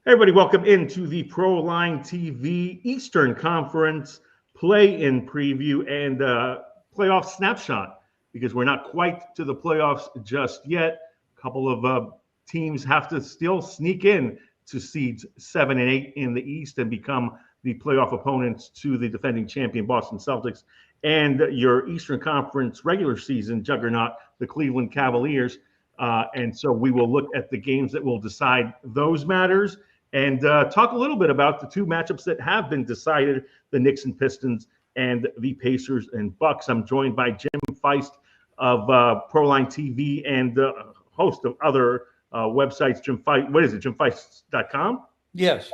Hey everybody, welcome into the ProLine TV Eastern Conference play-in preview and playoff snapshot, because we're not quite to the playoffs just yet. A couple of teams have to still sneak in to seeds 7 and 8 in the East and become the playoff opponents to the defending champion Boston Celtics and your Eastern Conference regular season juggernaut, the Cleveland Cavaliers. And so we will look at the games that will decide those matters and talk a little bit about the two matchups that have been decided, the Knicks and Pistons and the Pacers and Bucks. I'm joined by Jim Feist of ProLine TV and a host of other websites. Jim Feist, what is it, jimfeist.com? Yes.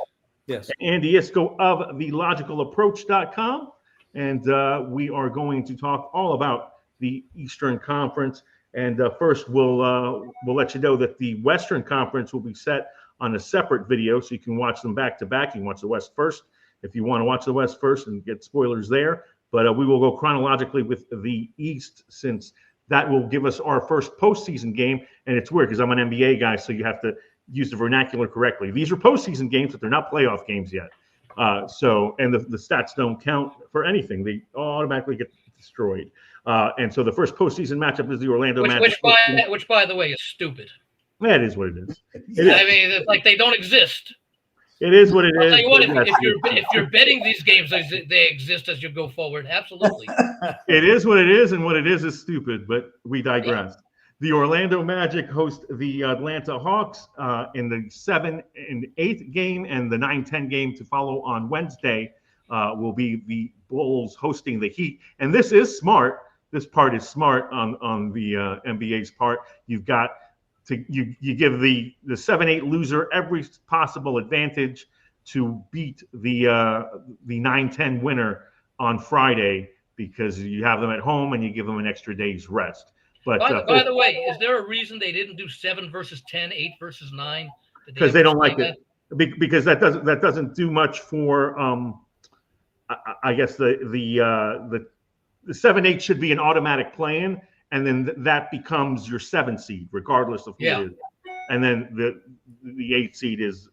Andy Iskoe of thelogicalapproach.com. And we are going to talk all about the Eastern Conference. And first, we'll let you know that the Western Conference will be set on a separate video, so you can watch them back to back. You can watch the West first if you want to watch the West first and get spoilers there. But we will go chronologically with the East, since that will give us our first postseason game. And it's weird because I'm an NBA guy, so you have to use the vernacular correctly. These are postseason games, but they're not playoff games yet. And the stats don't count for anything. They automatically get destroyed. And so the first postseason matchup is the Orlando matchup. Which, by the way, is stupid. That is what it is. I mean, it's like they don't exist. It is what it is. I'll tell you what, if you're betting these games, they exist as you go forward. Absolutely. It is what it is, and what it is stupid, but we digress. Yeah. The Orlando Magic host the Atlanta Hawks in the 7 and 8 game, and the 9-10 game to follow on Wednesday will be the Bulls hosting the Heat. And this is smart. This part is smart on the NBA's part. You've got you give the 7-8 loser every possible advantage to beat the 9-10 winner on Friday, because you have them at home and you give them an extra day's rest. But by the way, is there a reason they didn't do 7 versus 10, 8 versus 9? Because they don't like it. Because that doesn't do much for I guess the 7-8 should be an automatic play-in, and then that becomes your 7 seed, regardless of who it is. And then the 8 seed is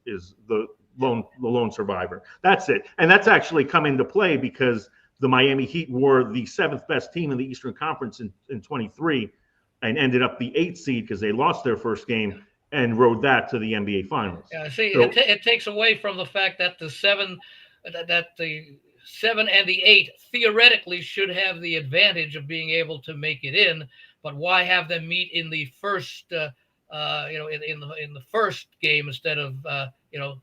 the lone survivor. That's it. And that's actually come into play because the Miami Heat were the 7th best team in the Eastern Conference in 23 and ended up the 8th seed because they lost their first game and rode that to the NBA Finals. Yeah, see, so, it takes away from the fact that the 7 and the 8 theoretically should have the advantage of being able to make it in, but why have them meet in the first, in the first game instead of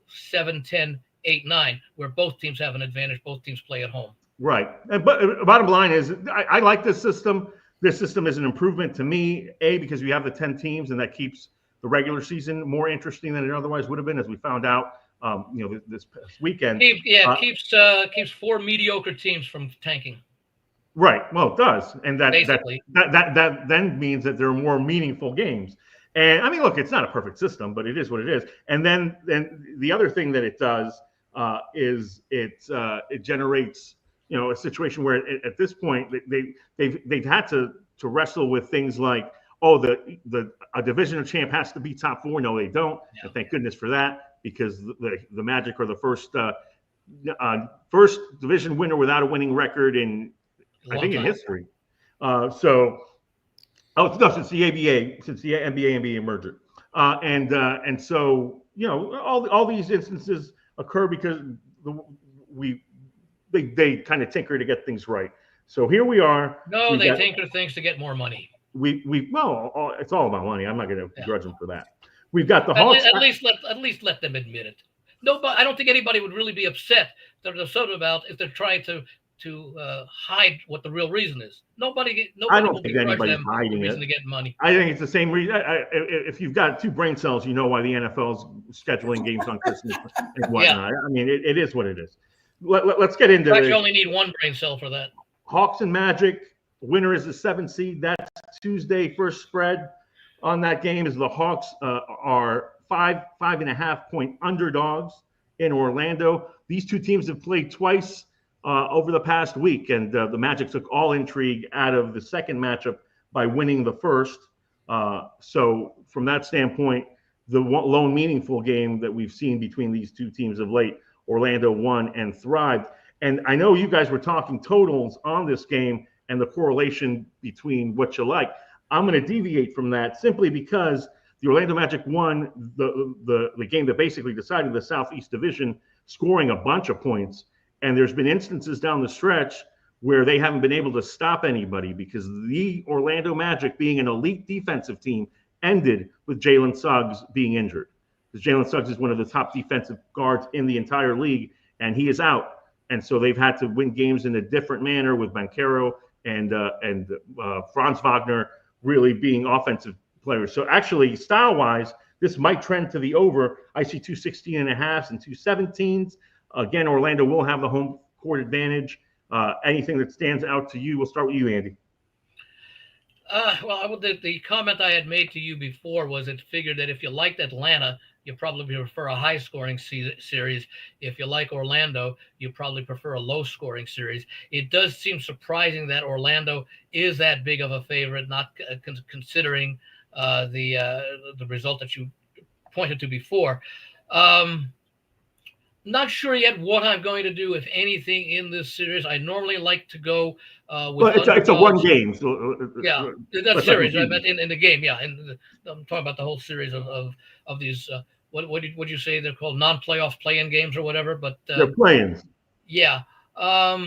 7, 10, 8, 9, where both teams have an advantage, both teams play at home. Right. But bottom line is, I like this system. This system is an improvement to me, because we have the 10 teams, and that keeps the regular season more interesting than it otherwise would have been, as we found out this past weekend. Keeps 4 mediocre teams from tanking. Right. Well, it does, and that then means that there are more meaningful games. And I mean, look, it's not a perfect system, but it is what it is. And then the other thing that it does is it generates a situation where at this point they've had to wrestle with things like, a divisional champ has to be top 4. No, they don't. Yeah. And thank goodness for that, because the Magic are the first division winner without a winning record in history. Since the NBA merger. And so all these instances occur because they kind of tinker to get things right. So here we are. No, they tinker things to get more money. It's all about money. I'm not going to begrudge them for that. We've got the Hawks. At least let them admit it. I don't think anybody would really be upset about if they're trying to hide what the real reason is. Nobody I don't think anybody's hiding it. To get money. I think it's the same reason. If you've got 2 brain cells, you know why the NFL's scheduling games on Christmas and whatnot. Yeah. I mean, it is what it is. Let's get into it. You only need 1 brain cell for that. Hawks and Magic. Winner is the 7th seed. That's Tuesday. First spread on that game is the Hawks are 5.5 point underdogs in Orlando. These two teams have played twice over the past week, and the Magic took all intrigue out of the second matchup by winning the first. So from that standpoint, the lone meaningful game that we've seen between these two teams of late. Orlando won and thrived. And I know you guys were talking totals on this game and the correlation between what you like. I'm going to deviate from that simply because the Orlando Magic won the game that basically decided the Southeast Division, scoring a bunch of points. And there's been instances down the stretch where they haven't been able to stop anybody because the Orlando Magic, being an elite defensive team, ended with Jalen Suggs being injured. Because Jalen Suggs is one of the top defensive guards in the entire league, and he is out. And so they've had to win games in a different manner with Banchero and Franz Wagner really being offensive players. So actually, style-wise, this might trend to the over. I see 216.5s and 217s. Again, Orlando will have the home court advantage. Anything that stands out to you? We'll start with you, Andy. Well, the comment I had made to you before was it figured that if you liked Atlanta, you probably prefer a high-scoring series. If you like Orlando, you probably prefer a low-scoring series. It does seem surprising that Orlando is that big of a favorite, not considering the result that you pointed to before. Not sure yet what I'm going to do, if anything, in this series. I normally like to go with. Well, it's a one game. So, yeah, that series. I meant in the game. Yeah, and I'm talking about the whole series of these. What did you say they're called? Non-playoff play-in games or whatever. But they're play-ins. Yeah. I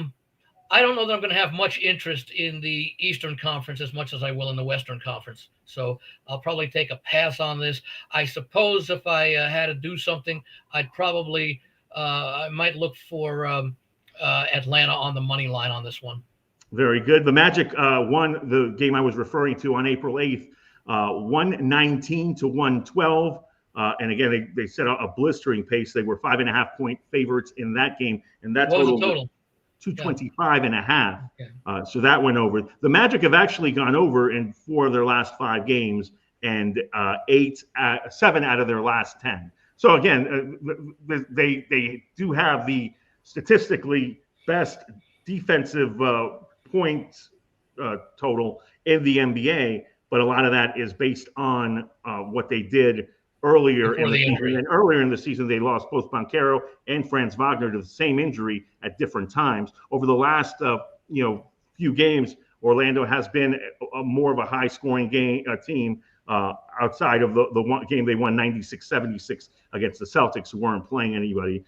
don't know that I'm going to have much interest in the Eastern Conference as much as I will in the Western Conference. So I'll probably take a pass on this. I suppose if I had to do something, I'd probably. I might look for Atlanta on the money line on this one. Very good. The Magic won the game I was referring to on April 8th, 119 to 112. And again, they set a blistering pace. They were 5.5-point favorites in that game. And that total? 225.5. Yeah. So that went over. The Magic have actually gone over in 4 of their last 5 games and 7 out of their last 10. So again, they do have the statistically best defensive points total in the NBA, but a lot of that is based on what they did earlier in the season. And earlier in the season, they lost both Banchero and Franz Wagner to the same injury at different times. Over the last few games, Orlando has been more of a high-scoring team. Outside of the one game they won 96-76 against the Celtics, who weren't playing anybody.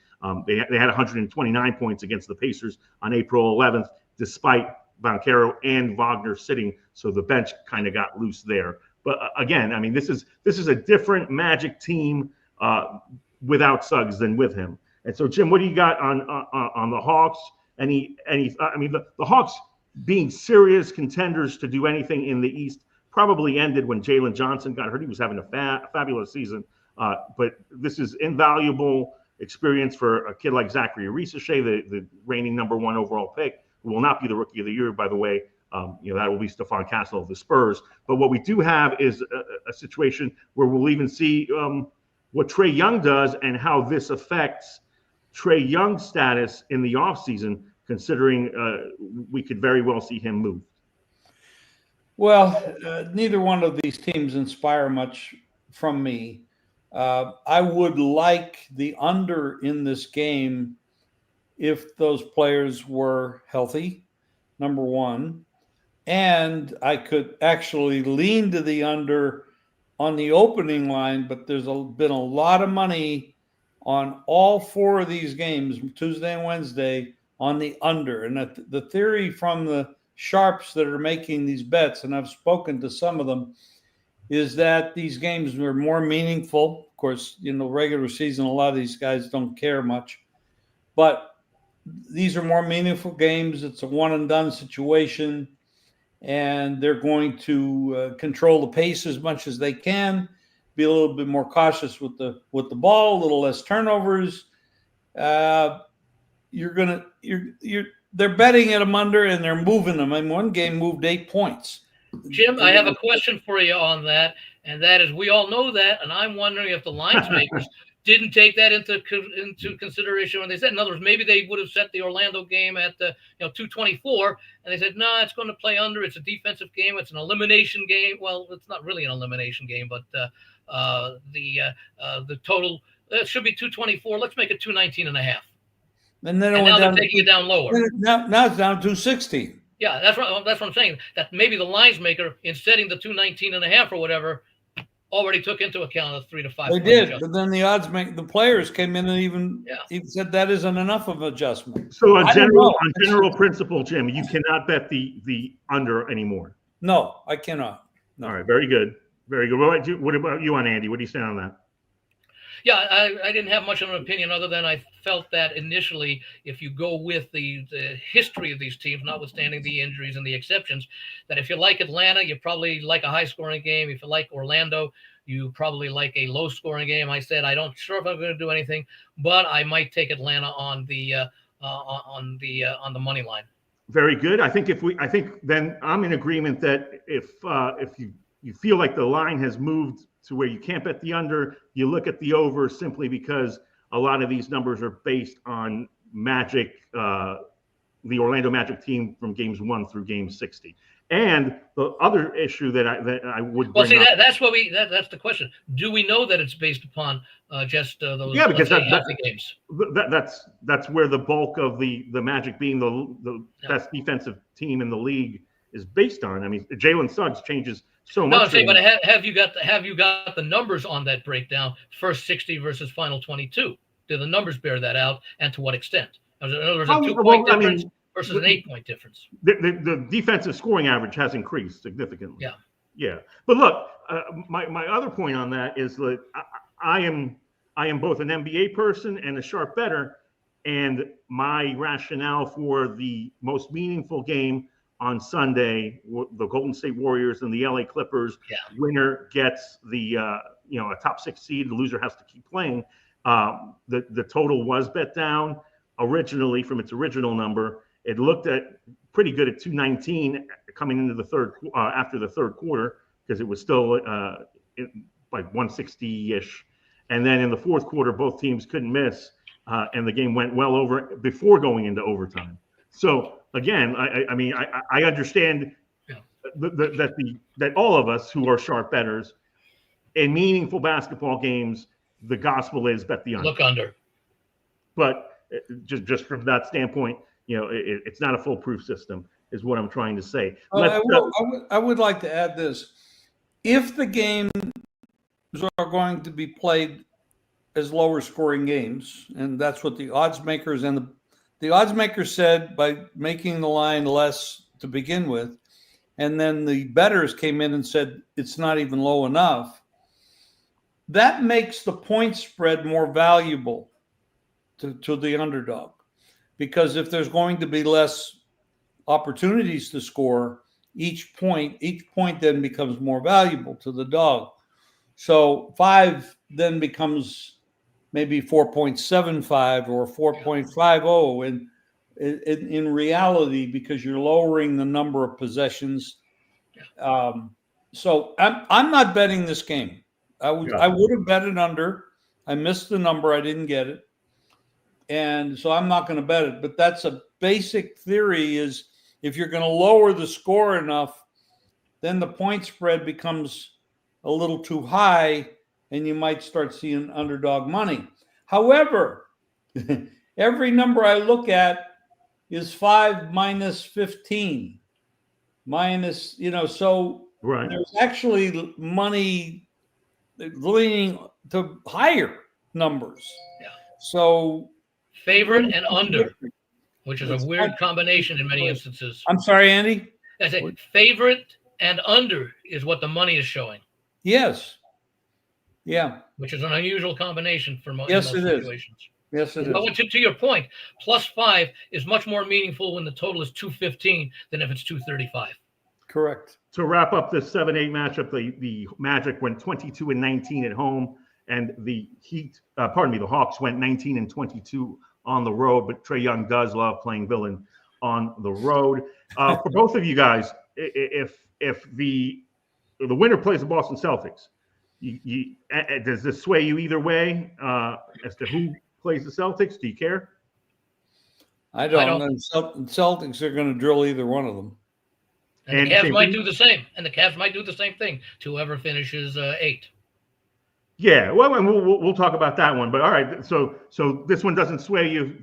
They had 129 points against the Pacers on April 11th, despite Banchero and Wagner sitting. So the bench kind of got loose there. But again, I mean, this is a different Magic team without Suggs than with him. And so, Jim, what do you got on the Hawks? I mean, the Hawks being serious contenders to do anything in the East probably ended when Jalen Johnson got hurt. He was having a fabulous season. But this is invaluable experience for a kid like Zachary Arisache, the reigning #1 overall pick, who will not be the Rookie of the Year, by the way. That will be Stephon Castle of the Spurs. But what we do have is a situation where we'll even see what Trae Young does and how this affects Trae Young's status in the offseason, considering we could very well see him move. Well, neither one of these teams inspire much from me. I would like the under in this game if those players were healthy, number one. And I could actually lean to the under on the opening line, but there's been a lot of money on all 4 of these games, Tuesday and Wednesday, on the under. And the theory from the sharps that are making these bets, and I've spoken to some of them, is that these games are more meaningful. Of course, regular season, a lot of these guys don't care much, but these are more meaningful games. It's a one and done situation, and they're going to control the pace as much as they can, be a little bit more cautious with the ball, a little less turnovers. They're betting at them under, and they're moving them. I mean, one game moved 8 points. Jim, I have a question for you on that, and that is, we all know that, and I'm wondering if the lines makers didn't take that into consideration when they said. In other words, maybe they would have set the Orlando game at 224, and they said, no, it's going to play under. It's a defensive game. It's an elimination game. Well, it's not really an elimination game, but the total should be 224. Let's make it 219.5. And then and now they're taking it down lower. Now it's down to 216. Yeah, that's what I'm saying. That maybe the lines maker, in setting the 219.5 or whatever, already took into account a 3 to 5. They did, adjustment. But then the players came in and even said that isn't enough of an adjustment. So on general principle, Jim, you cannot bet the under anymore. No, I cannot. No. All right, very good, very good. What about you on Andy? What do you say on that? Yeah, I didn't have much of an opinion other than I felt that initially, if you go with the history of these teams, notwithstanding the injuries and the exceptions, that if you like Atlanta, you probably like a high-scoring game. If you like Orlando, you probably like a low-scoring game. I said I don't sure if I'm going to do anything, but I might take Atlanta on the money line. Very good. I think then I'm in agreement that if you feel like the line has moved to where you can't bet the under, you look at the over, simply because a lot of these numbers are based on Magic, the Orlando Magic team from games 1 through game 60. And the other issue that I would bring up, that's the question. Do we know that it's based upon just those? Yeah, because healthy games. That's where the bulk of the Magic being the best defensive team in the league is based on. I mean, Jalen Suggs changes so much. No, I'm saying, but have you got the numbers on that breakdown? First 60 versus final 22. Do the numbers bear that out, and to what extent? In other words, a 2-point difference versus an 8-point difference. The defensive scoring average has increased significantly. Yeah. But look, my other point on that is that I am both an NBA person and a sharp bettor, and my rationale for the most meaningful game on Sunday, the Golden State Warriors and the LA Clippers, winner gets the a top 6 seed. The loser has to keep playing. The total was bet down originally from its original number. It looked at pretty good at 219 coming into the third after the third quarter, because it was still like 160-ish. And then in the fourth quarter, both teams couldn't miss, and the game went well over before going into overtime. So again, I understand that all of us who are sharp bettors in meaningful basketball games, the gospel is bet the under. Look under. But just from that standpoint, it's not a foolproof system, is what I'm trying to say. I would like to add this: if the games are going to be played as lower scoring games, and that's what the odds makers and the odds makers said by making the line less to begin with, and then the bettors came in and said it's not even low enough, that makes the point spread more valuable to the underdog. Because if there's going to be less opportunities to score, each point then becomes more valuable to the dog. So 5 then becomes maybe 4.75 or 4.50, and in reality, because you're lowering the number of possessions. So I'm not betting this game. I would have bet it under. I missed the number. I didn't get it. And so I'm not going to bet it. But that's a basic theory, is if you're going to lower the score enough, then the point spread becomes a little too high, and you might start seeing underdog money. However, every number I look at is 5 minus 15. Minus, so there's actually money leaning to higher numbers. Yeah. So favorite and under, which is a weird combination in many instances. I'm sorry, Andy? I say favorite and under is what the money is showing. Yes. Yeah. Which is an unusual combination for most Is. situations. Yes, it is. But to your point, +5 is much more meaningful when the total is 215 than if it's 235. Correct. To wrap up this 7-8 matchup, the Magic went 22-19 at home, and the Hawks went 19-22 on the road. But Trae Young does love playing villain on the road. For both of you guys, if the winner plays the Boston Celtics, does this sway you either way as to who plays the Celtics? Do you care? I don't know. Celtics are going to drill either one of them. And the Cavs might do the same. And the Cavs might do the same thing to whoever finishes 8. Yeah, well, and we'll talk about that one. But all right, so this one doesn't sway you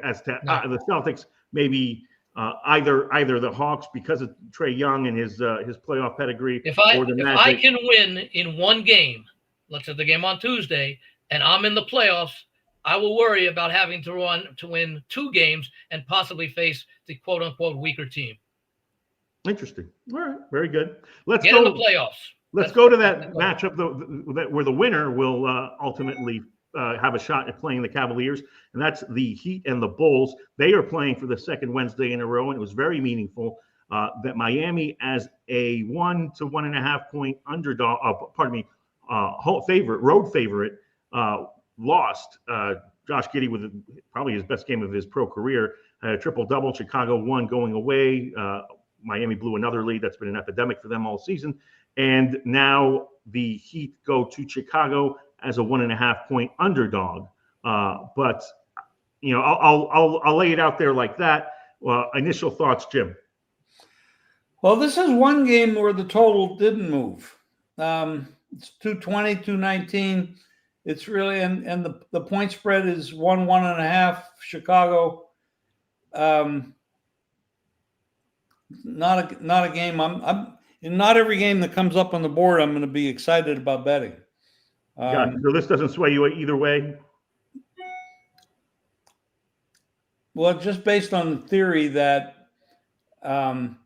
as to the Celtics maybe either the Hawks because of Trae Young and his playoff pedigree, or the Magic. If I can win in one game, let's say the game on Tuesday, and I'm in the playoffs, I will worry about having to win 2 games and possibly face the quote unquote weaker team. Interesting. All right, very good. Let's get in the playoffs. Let's go to that matchup where the winner will ultimately have a shot at playing the Cavaliers, and that's the Heat and the Bulls. They are playing for the second Wednesday in a row, and it was very meaningful that Miami, as a 1 to 1.5 point underdog, road favorite, lost. Josh Giddey with probably his best game of his pro career, had a triple-double. Chicago won going away. Miami blew another lead. That's been an epidemic for them all season. And now the Heat go to Chicago as a 1.5 point underdog. But you know, I'll lay it out there like that. Initial thoughts, Jim. Well, this is one game where the total didn't move. It's 220, 219. It's really and the point spread is 1.5. Chicago. Not a game. Not every game that comes up on the board I'm going to be excited about betting. So this doesn't sway you either way? Well, just based on the theory that I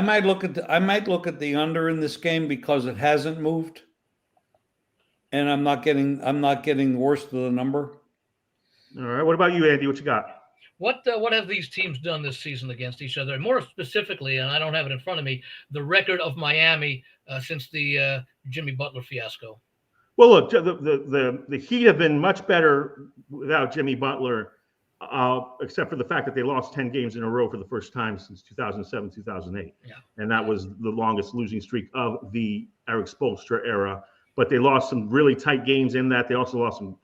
might look at the under in this game because it hasn't moved, and I'm not getting the worst of the number. All right. What about you, Andy? What you got? What have these teams done this season against each other? And more specifically, and I don't have it in front of me, the record of Miami since the Jimmy Butler fiasco. Well, look, the Heat have been much better without Jimmy Butler, except for the fact that they lost 10 games in a row for the first time since 2007, 2008. Yeah. And that was the longest losing streak of the Eric Spoelstra era. But they lost some really tight games in that. They also lost some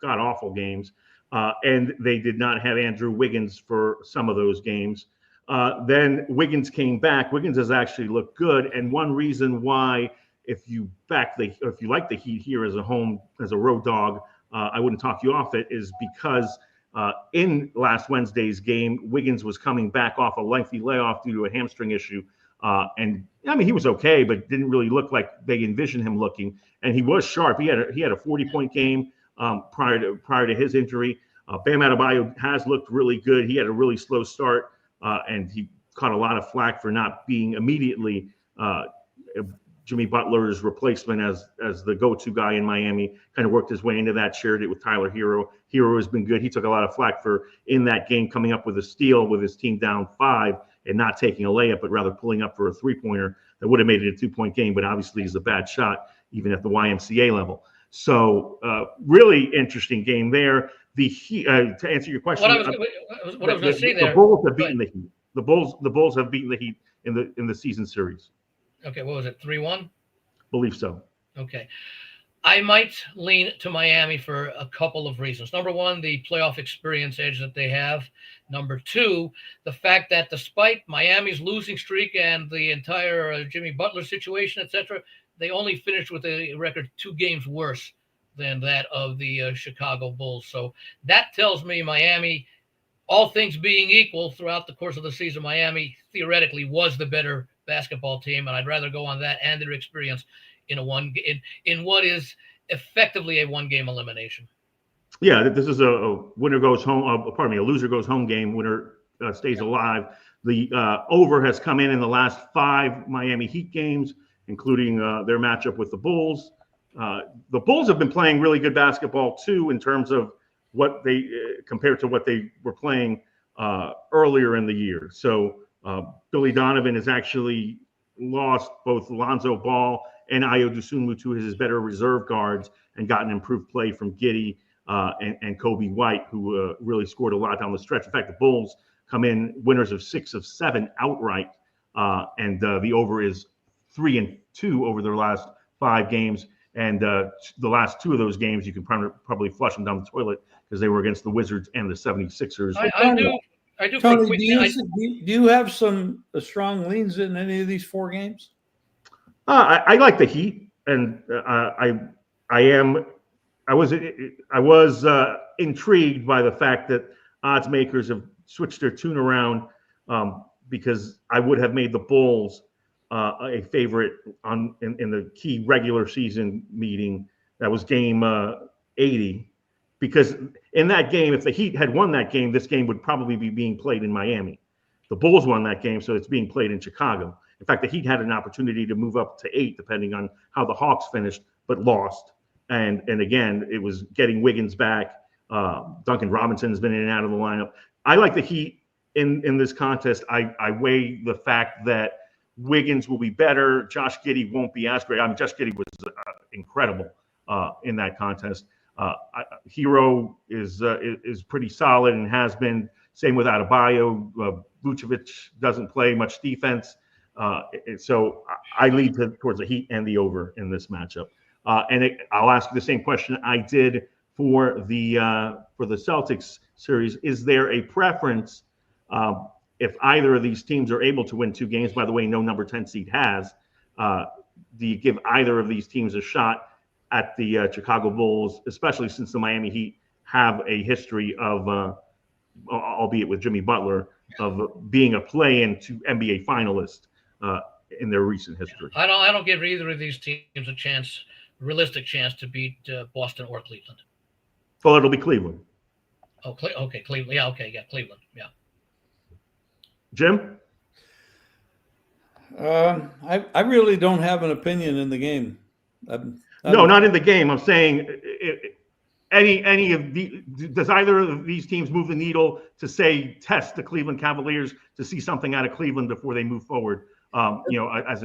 god-awful games. And they did not have Andrew Wiggins for some of those games. Then Wiggins came back. Wiggins has actually looked good. And one reason why, if you like the Heat here as a road dog, I wouldn't talk you off it, is because in last Wednesday's game, Wiggins was coming back off a lengthy layoff due to a hamstring issue. And I mean, he was okay, but didn't really look like they envisioned him looking. And he was sharp. He had a 40-point game prior to his injury. Bam Adebayo has looked really good. He had a really slow start, and he caught a lot of flack for not being immediately Jimmy Butler's replacement as the go-to guy in Miami. Kind of worked his way into that, shared it with Tyler Hero. Hero has been good. He took a lot of flack for, in that game, coming up with a steal with his team down 5 and not taking a layup, but rather pulling up for a three-pointer that would have made it a 2-point game, but obviously is a bad shot, even at the YMCA level. So really interesting game there. To answer your question, what I was going to say there, the Bulls have beaten the Heat. The Bulls have beaten the Heat in the season series. Okay, what was it? 3-1? Believe so. Okay. I might lean to Miami for a couple of reasons. Number one, the playoff experience edge that they have. Number two, the fact that despite Miami's losing streak and the entire Jimmy Butler situation, etc., they only finished with a record 2 games worse than that of the Chicago Bulls. So that tells me Miami, all things being equal throughout the course of the season, Miami theoretically was the better basketball team, and I'd rather go on that and their experience in what is effectively a 1-game elimination. Yeah, this is a winner goes home. A loser goes home game. Winner stays alive. The over has come in the last 5 Miami Heat games, including their matchup with the Bulls. The Bulls have been playing really good basketball too, in terms of what they compared to what they were playing earlier in the year. So Billy Donovan has actually lost both Lonzo Ball and Ayo Dosunmu to his better reserve guards and gotten improved play from Giddey and Kobe White, who really scored a lot down the stretch. In fact, the Bulls come in winners of 6 of 7 outright, and the over is 3-2 over their last 5 games. And the last 2 of those games, you can probably flush them down the toilet because they were against the Wizards and the 76ers. I do. Tony, do you have some strong leans in any of these 4 games? I like the Heat, and I was intrigued by the fact that odds makers have switched their tune around, because I would have made the Bulls a favorite in the key regular season meeting. That was game 80, because in that game, if the Heat had won that game, this game would probably be being played in Miami. The Bulls won that game, so it's being played in Chicago. In fact, the Heat had an opportunity to move up to 8, depending on how the Hawks finished, but lost. And again, it was getting Wiggins back. Duncan Robinson has been in and out of the lineup. I like the Heat in this contest. I weigh the fact that Wiggins will be better. Josh Giddey won't be as great. Josh Giddey was incredible in that contest. Hero is pretty solid and has been. Same with Adebayo. Vucevic doesn't play much defense. So I lead towards the Heat and the over in this matchup. I'll ask you the same question I did for the Celtics series. Is there a preference if either of these teams are able to win 2 games? By the way, no number 10 seed has. Do you give either of these teams a shot at the Chicago Bulls, especially since the Miami Heat have a history of, albeit with Jimmy Butler, of being a play-in to NBA finalist in their recent history? I don't give either of these teams a realistic chance to beat Boston or Cleveland. Well, it'll be Cleveland. Oh, okay, Cleveland. Yeah, okay, yeah, Cleveland. Yeah. Jim? I really don't have an opinion in the game. No, not in the game. I'm saying does either of these teams move the needle to say test the Cleveland Cavaliers to see something out of Cleveland before they move forward? As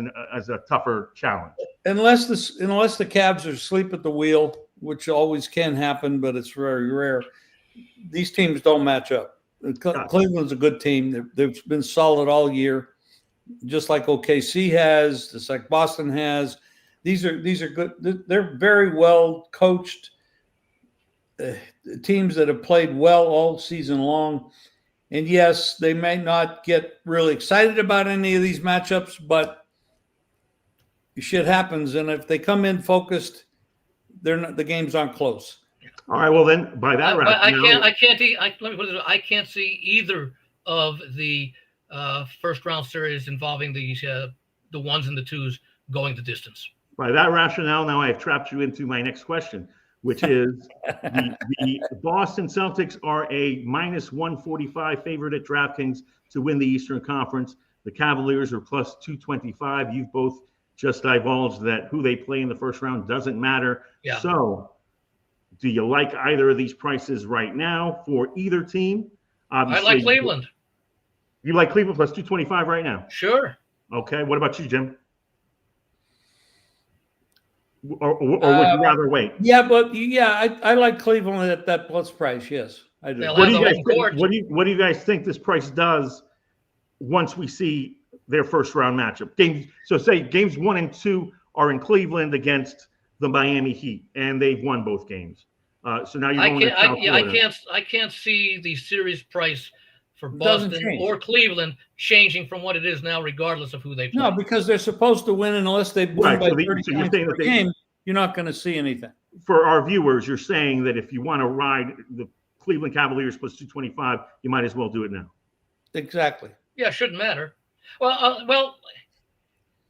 a tougher challenge. Unless the Cavs are asleep at the wheel, which always can happen, but it's very rare. These teams don't match up. Cleveland's a good team. They've been solid all year, just like OKC has, just like Boston has. These are good. They're very well coached teams that have played well all season long. And yes, they may not get really excited about any of these matchups, but shit happens. And if they come in focused, the games aren't close. All right. Well, then by that rationale, let me put it this way. I can't see either of the first round series involving the ones and the twos going the distance. By that rationale, now I have trapped you into my next question, which is the Boston Celtics are a minus 145 favorite at DraftKings to win the Eastern Conference. The Cavaliers are plus 225. You've both just divulged that who they play in the first round doesn't matter. Yeah. So do you like either of these prices right now for either team? Obviously, I like Cleveland. You like Cleveland plus 225 right now? Sure. Okay. What about you, Jim? Or would you rather wait? Yeah, but I like Cleveland at that plus price. Yes, I do. What do you guys think this price does once we see their first round matchup games? So say games 1 and 2 are in Cleveland against the Miami Heat, and they've won both games. So now you're going to South Florida. I can't see the series price for Boston or Cleveland changing from what it is now, regardless of who they play. No, because they're supposed to win, and unless they win by 30 points per game, you're not going to see anything. For our viewers, you're saying that if you want to ride the Cleveland Cavaliers plus 225, you might as well do it now. Exactly. Yeah, shouldn't matter. Well,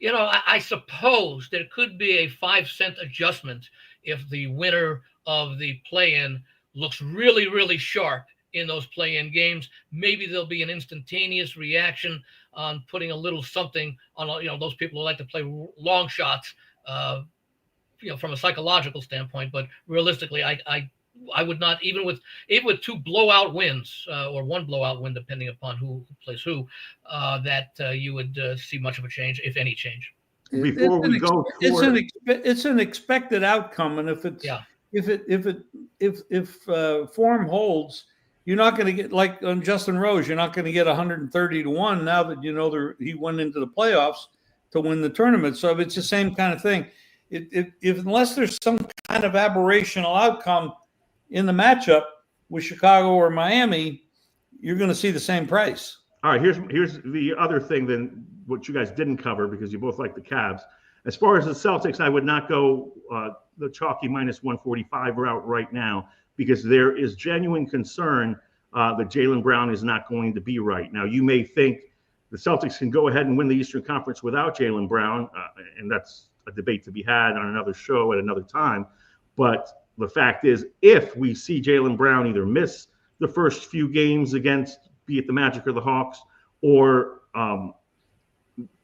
I suppose there could be a 5-cent adjustment if the winner of the play-in looks really, really sharp in those play-in games. Maybe there'll be an instantaneous reaction on putting a little something on, those people who like to play long shots, from a psychological standpoint. But realistically, I would not, even with 2 blowout wins or 1 blowout win, depending upon who plays who, that you would see much of a change, if any change. Before we go, it's an expected outcome, and if form holds, you're not going to get, like on Justin Rose, you're not going to get 130-1 now that he went into the playoffs to win the tournament. So it's the same kind of thing. Unless there's some kind of aberrational outcome in the matchup with Chicago or Miami, you're going to see the same price. All right, here's the other thing then, what you guys didn't cover because you both like the Cavs. As far as the Celtics, I would not go the chalky minus 145 route right now because there is genuine concern that Jaylen Brown is not going to be right. Now, you may think the Celtics can go ahead and win the Eastern Conference without Jaylen Brown, and that's a debate to be had on another show at another time. But the fact is, if we see Jaylen Brown either miss the first few games against, be it the Magic or the Hawks, or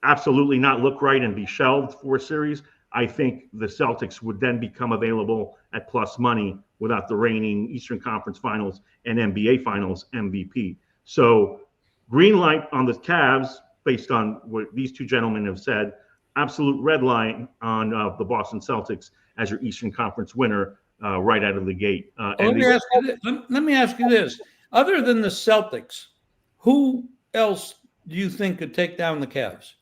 absolutely not look right and be shelved for a series, I think the Celtics would then become available at plus money without the reigning Eastern Conference Finals and NBA Finals MVP. So green light on the Cavs based on what these two gentlemen have said. Absolute red line on the Boston Celtics as your Eastern Conference winner right out of the gate. Let me ask you this. Other than the Celtics, who else do you think could take down the Cavs?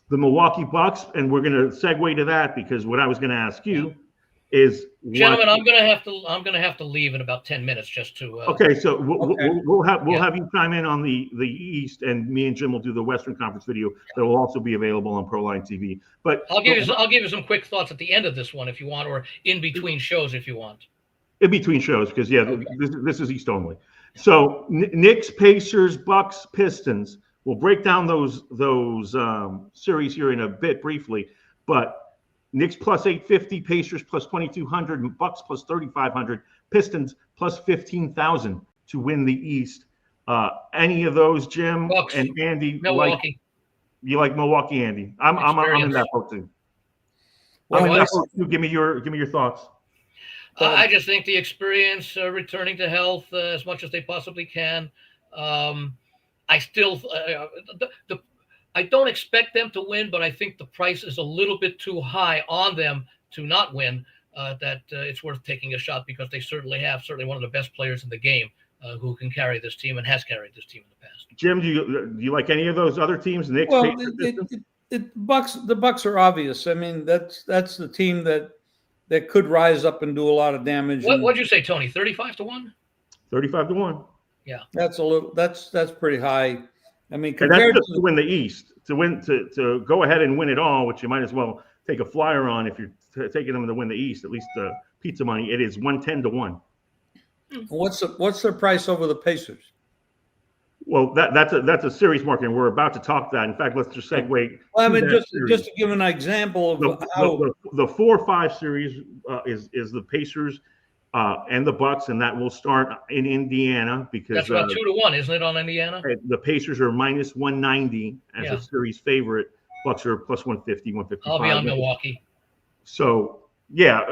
The Milwaukee Bucks, and we're going to segue to that because what I was going to ask you is, gentlemen, I'm going to have to leave in about 10 minutes just to. Okay, so we'll have you chime in on the East, and me and Jim will do the Western Conference video that will also be available on ProLine TV. But I'll give you some quick thoughts at the end of this one if you want, or in between shows if you want. In between shows, because this is East only. So Knicks, Pacers, Bucks, Pistons. We'll break down those series here in a bit briefly, but Knicks plus 850, Pacers plus 2,200, Bucks plus 3,500, Pistons plus 15,000 to win the East. Any of those, Jim Bucks, and Andy? Milwaukee. You like Milwaukee, Andy? I'm in that boat too. Give me your thoughts. I just think the experience, returning to health as much as they possibly can. I still, I don't expect them to win, but I think the price is a little bit too high on them to not win. That it's worth taking a shot because they certainly one of the best players in the game who can carry this team and has carried this team in the past. Jim, do you like any of those other teams? Knicks, well, the Bucks are obvious. I mean, that's the team that could rise up and do a lot of damage. What'd you say, Tony? 35-1? 35-1. Yeah, that's pretty high. I mean, compared to win the East, to go ahead and win it all, which you might as well take a flyer on if you're taking them to win the East, at least the pizza money. It is 110-1. What's their price over the Pacers? Well, that's a series market, and we're about to talk that. In fact, let's just segue. Well, I mean, just to give an example of how the 4-5 series is the Pacers and the Bucks, and that will start in Indiana because that's about 2-1, isn't it, on Indiana? The Pacers are minus 190 as a series favorite. Bucks are plus 150, 155. I'll be on Milwaukee. So yeah,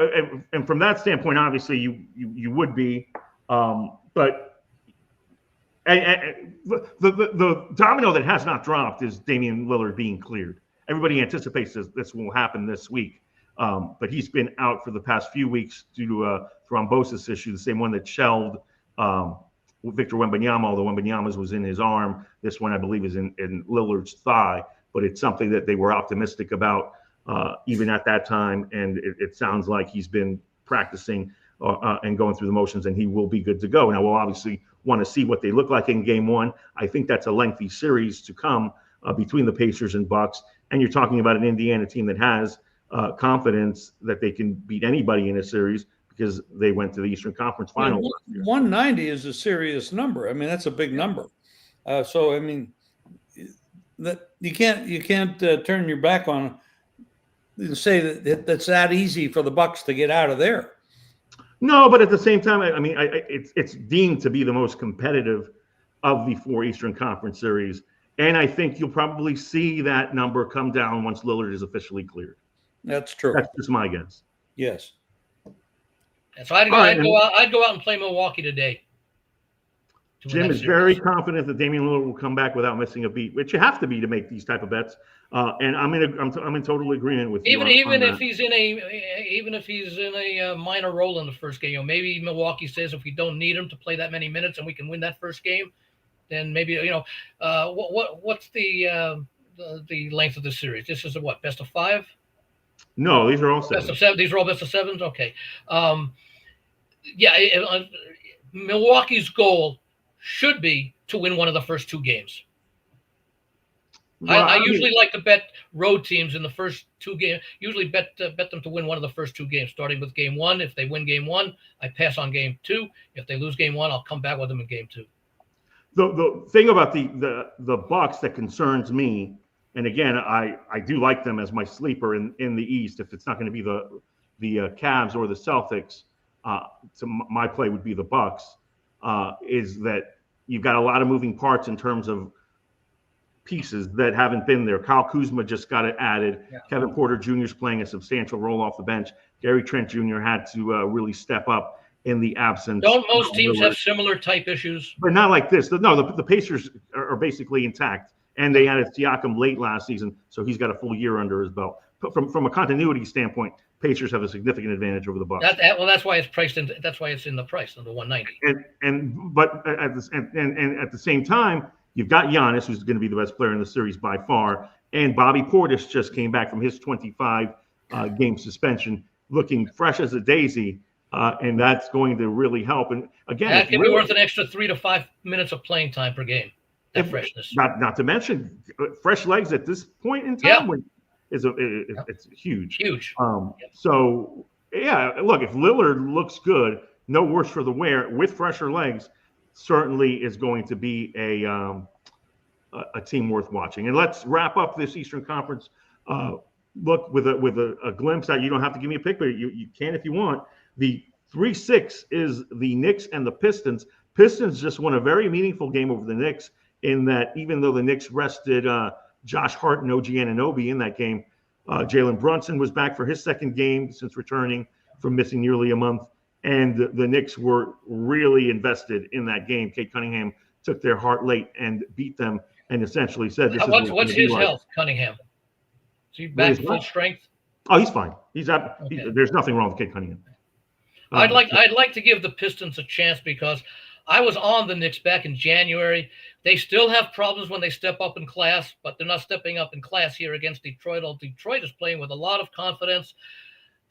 and from that standpoint, obviously you would be, but the domino that has not dropped is Damian Lillard being cleared. Everybody anticipates this will happen this week. But he's been out for the past few weeks due to a thrombosis issue, the same one that shelved Victor Wembanyama, although Wembanyama's was in his arm. This one, I believe, is in Lillard's thigh, but it's something that they were optimistic about even at that time, and it sounds like he's been practicing and going through the motions, and he will be good to go. Now, we'll obviously want to see what they look like in Game 1. I think that's a lengthy series to come between the Pacers and Bucks, and you're talking about an Indiana team that has confidence that they can beat anybody in a series because they went to the Eastern Conference Finals. 190 is a serious number. I mean, that's a big number. So I mean, that you can't turn your back on and say that's that easy for the Bucks to get out of there. No, but at the same time, I mean, it's deemed to be the most competitive of the 4 Eastern Conference series, and I think you'll probably see that number come down once Lillard is officially cleared. That's true. That's just my guess. Yes. And so I'd go out and play Milwaukee today. Jim is very confident that Damian Lillard will come back without missing a beat, which you have to be to make these type of bets. And I'm in total agreement with you. Even if he's in a minor role in the first game, maybe Milwaukee says if we don't need him to play that many minutes and we can win that first game, then maybe what's the length of the series? This is a best of 5? No, these are all 7. Best of 7. These are all best of 7s. Okay. Milwaukee's goal should be to win one of the first 2 games. I usually like to bet road teams in the first two games. Usually bet them to win one of the first two games, starting with game one. If they win game one, I pass on game two. If they lose game one, I'll come back with them in game two. The thing about the Bucks that concerns me, and again, I do like them as my sleeper in the East. If it's not going to be the Cavs or the Celtics, so my play would be the Bucks. Is that you've got a lot of moving parts in terms of pieces that haven't been there. Kyle Kuzma just got it added. Yeah. Kevin Porter Jr. is playing a substantial role off the bench. Gary Trent Jr. had to really step up in the absence. Don't most teams have similar type issues? But not like this. No, the Pacers are basically intact, and they added Siakam late last season, so he's got a full year under his belt. But from a continuity standpoint, Pacers have a significant advantage over the Bucks. That's why it's priced in. That's why it's in the price of the 190. But at the same time, you've got Giannis, who's going to be the best player in the series by far, and Bobby Portis just came back from his 25 game suspension, looking fresh as a daisy, and that's going to really help. And again, that can be worth an extra 3 to 5 minutes of playing time per game. That freshness. Not to mention fresh legs at this point in time. It's huge. Huge. So yeah, look, if Lillard looks good, no worse for the wear with fresher legs, certainly is going to be a team worth watching. And let's wrap up this Eastern Conference look with a glimpse that you don't have to give me a pick, but you can if you want. The 3-6 is the Knicks and the Pistons. Pistons just won a very meaningful game over the Knicks in that even though the Knicks rested Josh Hart and OG Anunoby in that game, Jalen Brunson was back for his second game since returning from missing nearly a month. And the Knicks were really invested in that game. Kate Cunningham took their heart late and beat them and essentially said, "This is what's his health, Cunningham? Is he back full strength?" Oh, he's fine. He's up. Okay. There's nothing wrong with Kate Cunningham. I'd like to give the Pistons a chance because I was on the Knicks back in January. They still have problems when they step up in class, but they're not stepping up in class here against Detroit. Detroit is playing with a lot of confidence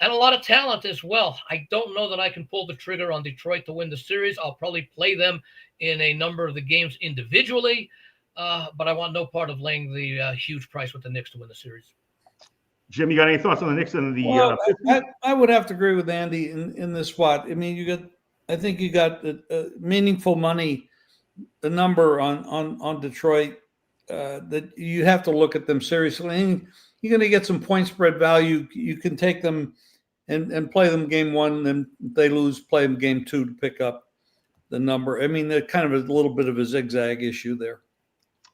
and a lot of talent as well. I don't know that I can pull the trigger on Detroit to win the series. I'll probably play them in a number of the games individually, but I want no part of laying the huge price with the Knicks to win the series. Jim, you got any thoughts on the Knicks and the? Well, I would have to agree with Andy in this spot. I mean, I think you got meaningful money, the number on Detroit that you have to look at them seriously. And you're going to get some point spread value. You can take them and play them game one, and if they lose, play them game two to pick up the number. I mean, they're kind of a little bit of a zigzag issue there.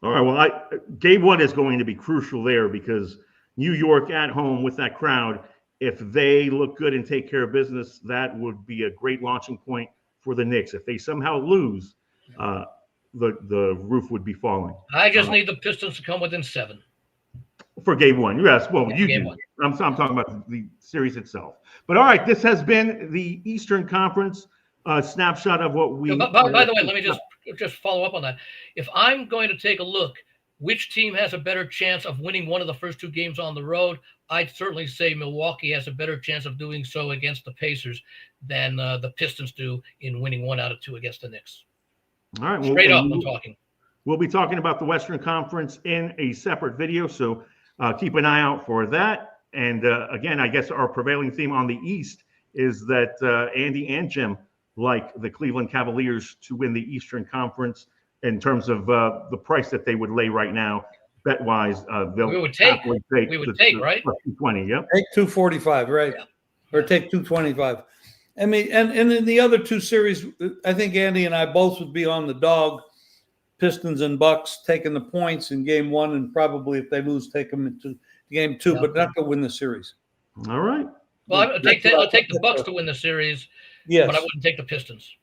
All right. Well, game one is going to be crucial there because New York at home with that crowd, if they look good and take care of business, that would be a great launching point for the Knicks. If they somehow lose, the roof would be falling. I just need the Pistons to come within 7. For game one, yes. Well, yeah, you do. I'm talking about the series itself. But all right, this has been the Eastern Conference snapshot of what we. By the way, let me just follow up on that. If I'm going to take a look, which team has a better chance of winning one of the first 2 games on the road? I'd certainly say Milwaukee has a better chance of doing so against the Pacers than the Pistons do in winning 1 out of 2 against the Knicks. All right. Straight up, I'm talking. We'll be talking about the Western Conference in a separate video, so keep an eye out for that. And again, I guess our prevailing theme on the East is that Andy and Jim like the Cleveland Cavaliers to win the Eastern Conference in terms of the price that they would lay right now, bet-wise. We would take, right? 220, yeah. Take 245, right? Yeah. Or take 225. I mean, and in the other 2 series, I think Andy and I both would be on the dog, Pistons and Bucks, taking the points in game 1, and probably if they lose, take them into game 2, but not to win the series. All right. Well, I'll take the Bucks to win the series, yes, but I wouldn't take the Pistons.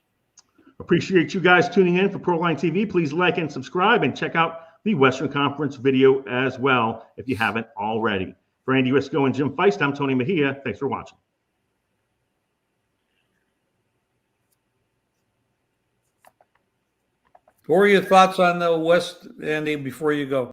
Appreciate you guys tuning in for Proline TV. Please like and subscribe and check out the Western Conference video as well if you haven't already. For Andy Wisco and Jim Feist, I'm Tony Mejia. Thanks for watching. What are your thoughts on the West, Andy, before you go?